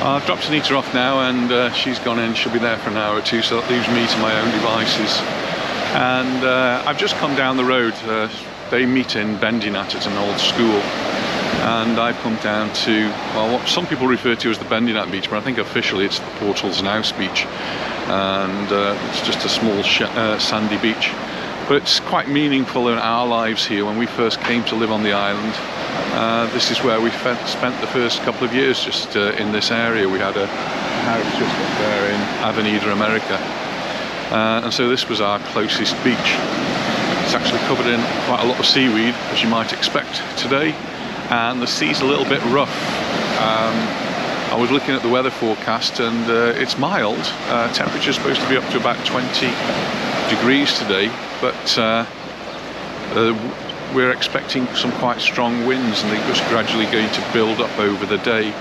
I've dropped Anita off now, and she's gone in. She'll be there for an hour or two, so that leaves me to my own devices. And I've just come down the road. They meet in Bendinat at an old school, and I've come down to, well, what some people refer to as the Bendinat beach, but I think officially it's the Portals Nous beach, and it's just a small sandy beach. But it's quite meaningful in our lives here. When we first came to live on the island, this is where we spent the first couple of years, just in this area. We had a house just up there in Avenida America, and so this was our closest beach. It's actually covered in quite a lot of seaweed, as you might expect today, and the sea's a little bit rough. I was looking at the weather forecast, and it's mild. Temperature's supposed to be up to about 20 degrees today, but we're expecting some quite strong winds, and they're just gradually going to build up over the day,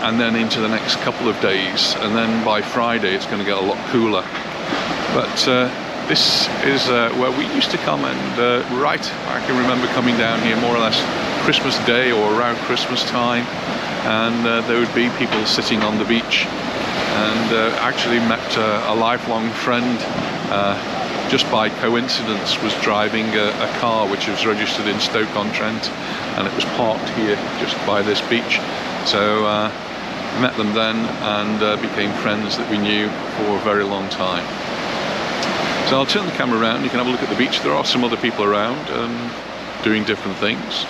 and then into the next couple of days, and then by Friday it's going to get a lot cooler. But this is where we used to come, and I can remember coming down here more or less Christmas Day or around Christmas time, and there would be people sitting on the beach, and actually met a lifelong friend, just by coincidence, was driving a car which was registered in Stoke-on-Trent, and it was parked here just by this beach. So met them then, and became friends that we knew for a very long time. So I'll turn the camera around, you can have a look at the beach. There are some other people around doing different things.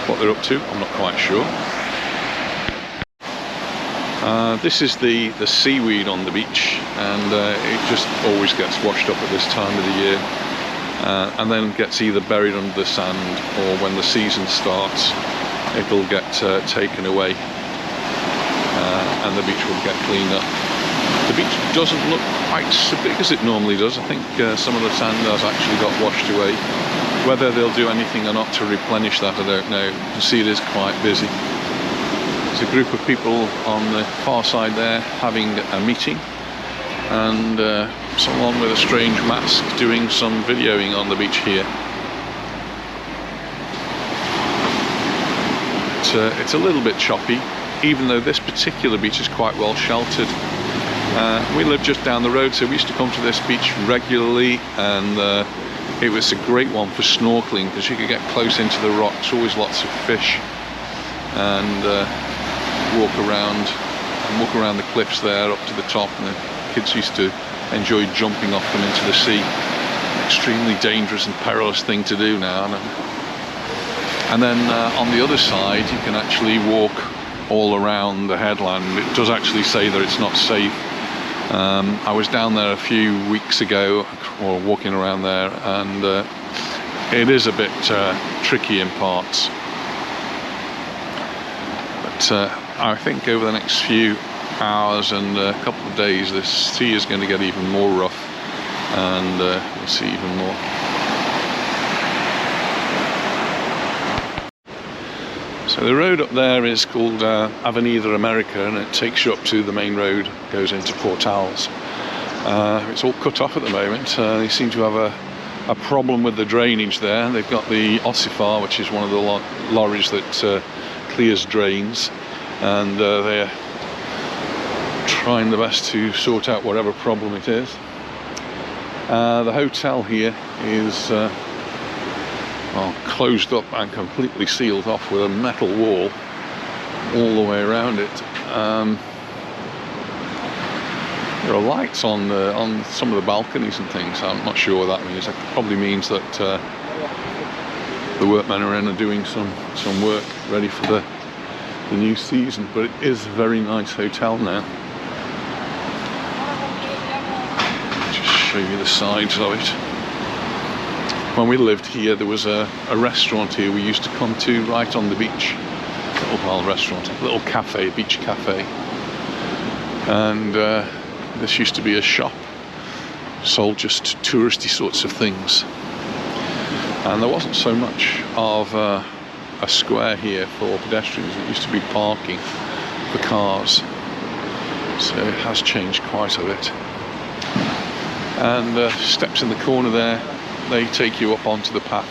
What they're up to, I'm not quite sure. This is the seaweed on the beach, and it just always gets washed up at this time of the year, and then gets either buried under the sand, or when the season starts it'll get taken away, and the beach will get cleaned up. The beach doesn't look quite so big as it normally does. I think some of the sand has actually got washed away. Whether they'll do anything or not to replenish that, I don't know. You can see it is quite busy. There's a group of people on the far side there having a meeting, and someone with a strange mask doing some videoing on the beach here. It's a little bit choppy, even though this particular beach is quite well sheltered. We live just down the road, so we used to come to this beach regularly, and it was a great one for snorkeling because you could get close into the rocks, always lots of fish, and walk around the cliffs there up to the top, and the kids used to enjoy jumping off them into the sea. Extremely dangerous and perilous thing to do now. And then on the other side you can actually walk all around the headland. It does actually say that it's not safe. I was down there a few weeks ago, or walking around there, and it is a bit tricky in parts. But I think over the next few hours and a couple of days, the sea is going to get even more rough, and we'll see even more. So the road up there is called Avenida America, and it takes you up to the main road, goes into Portals. It's all cut off at the moment. They seem to have a problem with the drainage there. They've got the ossifar, which is one of the lorries that clears drains, and they're trying the best to sort out whatever problem it is. The hotel here is closed up and completely sealed off with a metal wall all the way around it. There are lights on some of the balconies and things. I'm not sure what that means. It probably means that the workmen are in and doing some work ready for the new season. But it is a very nice hotel now. Just show you the sides of it. When we lived here, there was a restaurant here we used to come to right on the beach. Restaurant, a little cafe, beach cafe. And this used to be a shop, sold just touristy sorts of things. And there wasn't so much of a square here for pedestrians. It used to be parking for cars. So it has changed quite a bit. And steps in the corner there, they take you up onto the path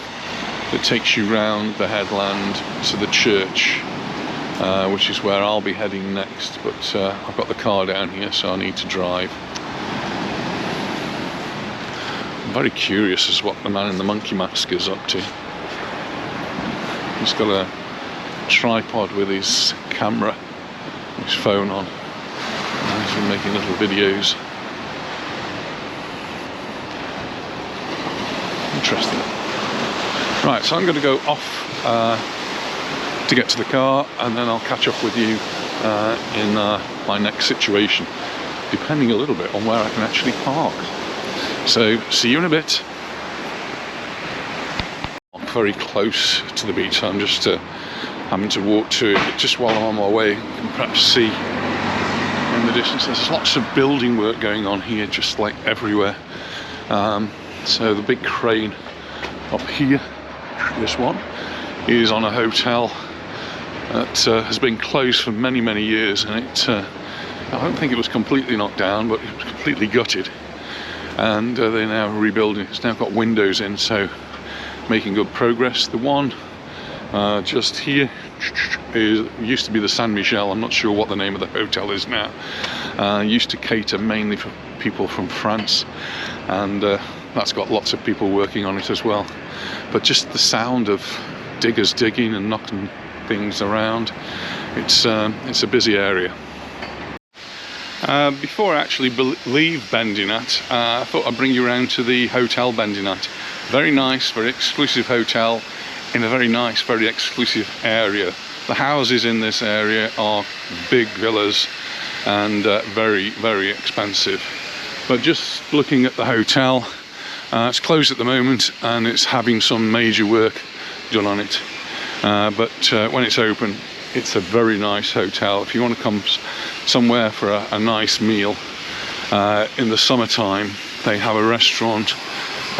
that takes you round the headland to the church which is where I'll be heading next, but I've got the car down here, so I need to drive. I'm very curious as what the man in the monkey mask is up to. He's got a tripod with his camera, his phone on, and he's been making little videos. Interesting. Right, so I'm going to go off to get to the car, and then I'll catch up with you in my next situation, depending a little bit on where I can actually park. So, see you in a bit. I'm very close to the beach, so I'm just having to walk to it. But just while I'm on my way, you can perhaps see in the distance there's lots of building work going on here, just like everywhere. So the big crane up here, this one, is on a hotel that has been closed for many, many years, and I don't think it was completely knocked down, but it was completely gutted, and they're now rebuilding. It's now got windows in, so making good progress. The one just here used to be the San Michel. I'm not sure what the name of the hotel is now. Used to cater mainly for people from France, and that's got lots of people working on it as well. But just the sound of diggers digging and knocking things around, it's a busy area. Before I actually leave Bendinat, I thought I'd bring you around to the Hotel Bendinat. Very nice, very exclusive hotel in a very nice, very exclusive area. The houses in this area are big villas and very, very expensive. But just looking at the hotel, it's closed at the moment and it's having some major work done on it. But when it's open, it's a very nice hotel. If you want to come somewhere for a nice meal in the summertime, they have a restaurant,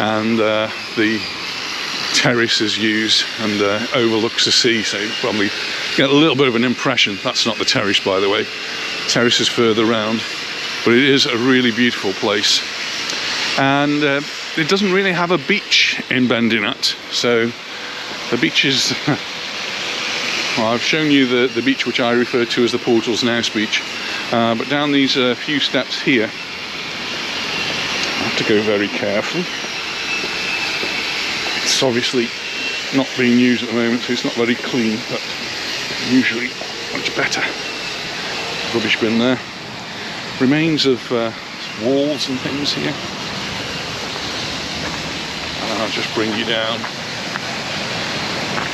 and the terrace is used and overlooks the sea, so you probably get a little bit of an impression. That's not the terrace, by the way. The terrace is further round, but it is a really beautiful place. And it doesn't really have a beach in Bendinat, so the beach is well, I've shown you the beach which I refer to as the Portals Nous beach, but down these few steps here, I have to go very carefully. It's obviously not being used at the moment, so it's not very clean, but usually much better. Rubbish bin there. Remains of walls and things here. And I'll just bring you down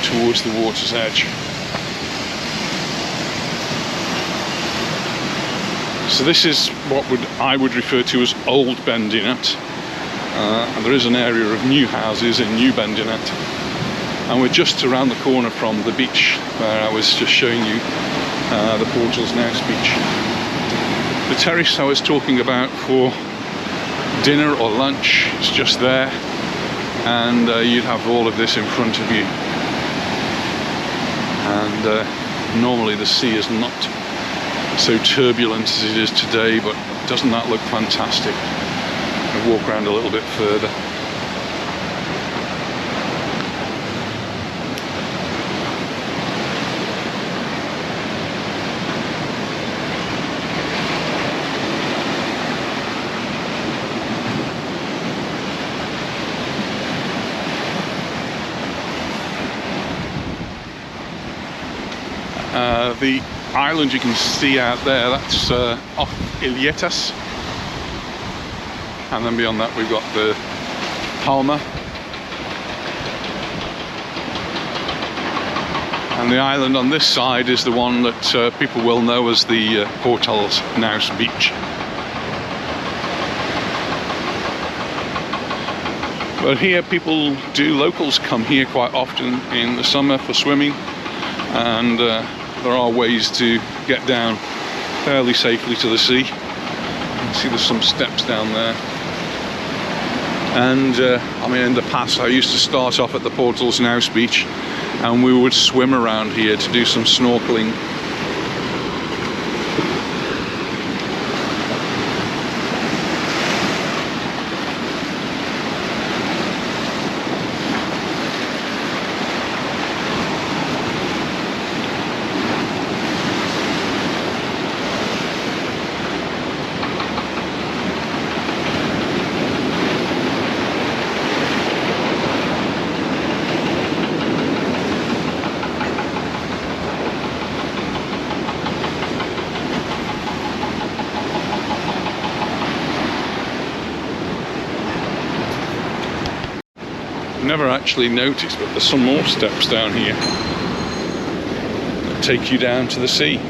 towards the water's edge. So this is what I would refer to as Old Bendinat, and there is an area of new houses in New Bendinat, and we're just around the corner from the beach where I was just showing you the Portals Nous beach. The terrace I was talking about for dinner or lunch is just there, and you'd have all of this in front of you, and normally the sea is not so turbulent as it is today, but doesn't that look fantastic? I'll walk around a little bit further. The island you can see out there, that's off Ilietas, and then beyond that we've got the Palma, and the island on this side is the one that people will know as the Portals Nous beach. But here locals come here quite often in the summer for swimming, and there are ways to get down fairly safely to the sea. You can see there's some steps down there. And I mean, in the past I used to start off at the Portals Nous beach, and we would swim around here to do some snorkeling. never actually noticed, but there's some more steps down here that take you down to the sea.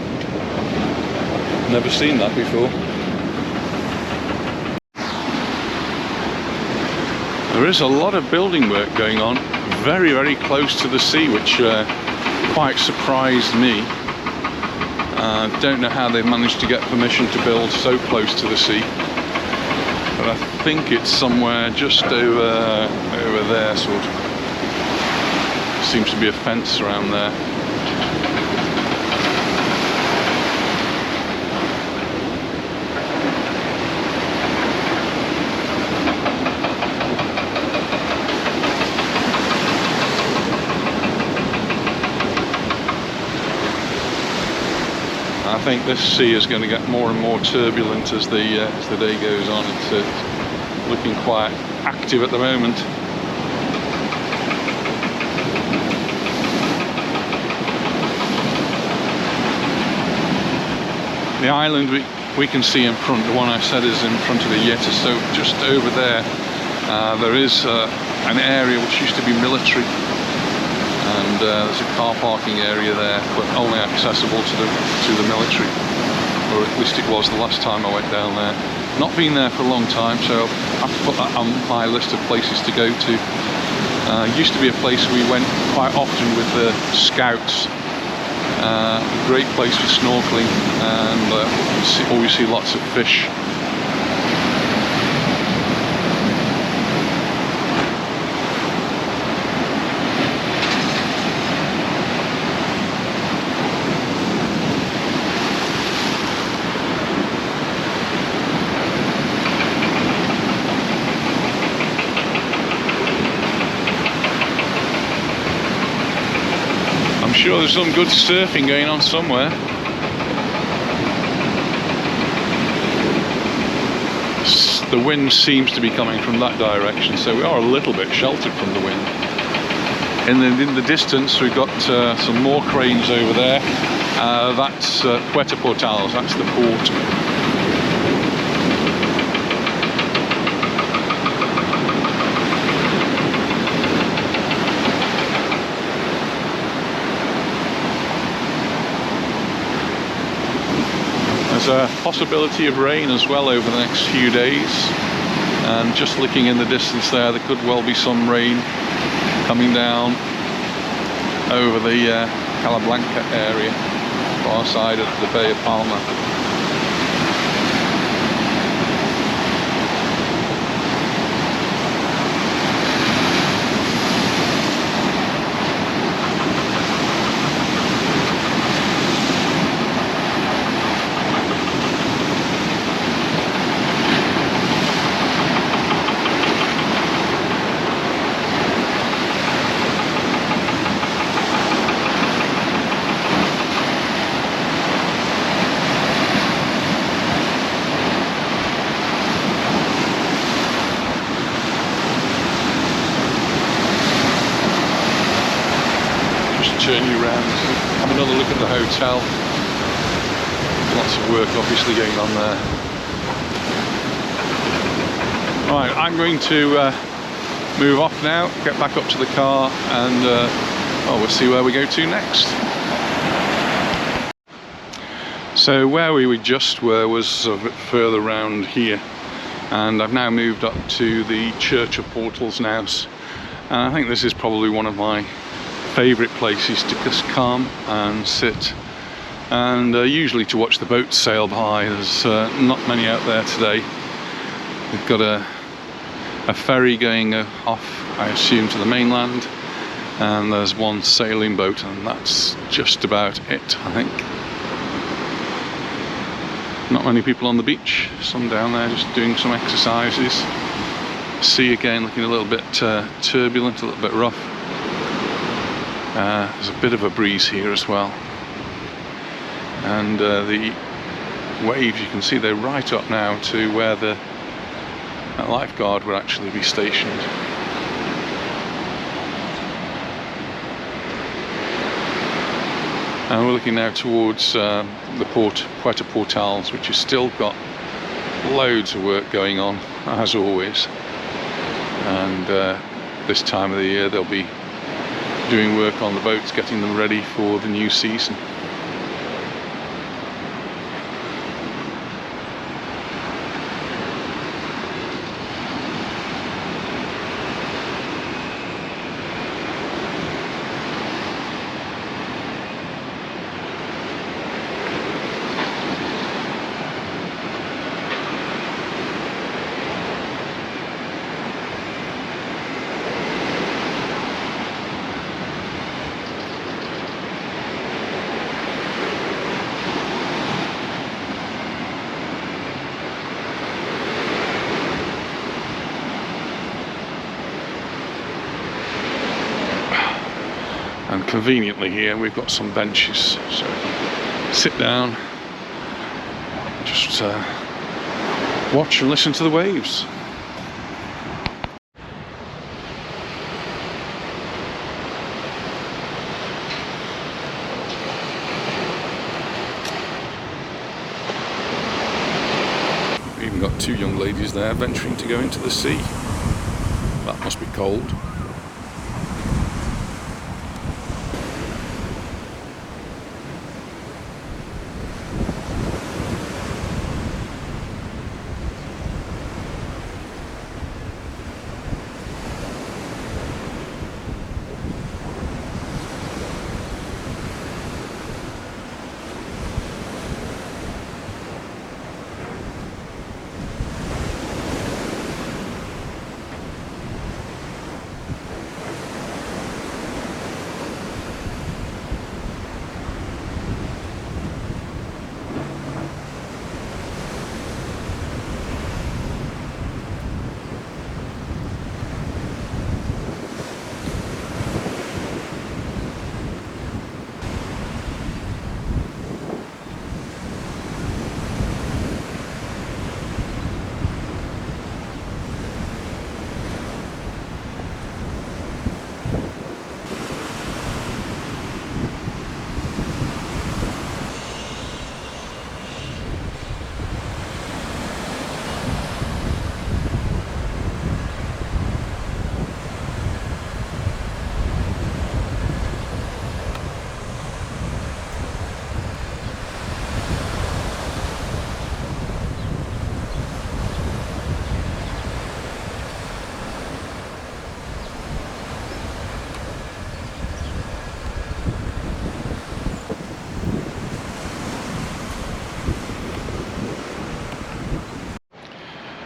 Never seen that before. There is a lot of building work going on very, very close to the sea, which quite surprised me. Don't know how they've managed to get permission to build so close to the sea, but I think it's somewhere just over there, sort of. Seems to be a fence around there. I think this sea is going to get more and more turbulent as the day goes on. It's looking quite active at the moment. The island we can see in front, the one I said is in front of the Yetta, so just over there there is an area which used to be military. And there's a car parking area there, but only accessible to the military, or at least it was the last time I went down there. Not been there for a long time, so I have to put that on my list of places to go to. Used to be a place we went quite often with the scouts. A great place for snorkeling, and always see lots of fish. I'm sure there's some good surfing going on somewhere. The wind seems to be coming from that direction, so we are a little bit sheltered from the wind. In the distance we've got some more cranes over there. That's Portals, that's the port. There's a possibility of rain as well over the next few days, and just looking in the distance there could well be some rain coming down over the Calablanca area, far side of the Bay of Palma. Turn you around, have another look at the hotel. Lots of work obviously going on there. Right, I'm going to move off now, get back up to the car, and we'll see where we go to next. So where we just were was a bit further round here, and I've now moved up to the Church of Portals Nous, and I think this is probably one of my favourite places to just come and sit, and usually to watch the boats sail by. There's not many out there today. We've got a ferry going off, I assume, to the mainland, and there's one sailing boat, and that's just about it, I think. Not many people on the beach, some down there just doing some exercises. Sea again looking a little bit turbulent, a little bit rough. There's a bit of a breeze here as well, and the waves, you can see they're right up now to where the lifeguard would actually be stationed. And we're looking now towards the Puerto Portals, which has still got loads of work going on, as always, and this time of the year they'll be doing work on the boats, getting them ready for the new season. And conveniently here we've got some benches, so sit down, just watch and listen to the waves. We've even got two young ladies there venturing to go into the sea. That must be cold.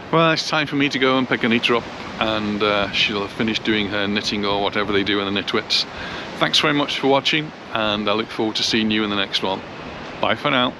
Well, it's time for me to go and pick Anita up, and she'll have finished doing her knitting or whatever they do in the Nitwits. Thanks very much for watching, and I look forward to seeing you in the next one. Bye for now.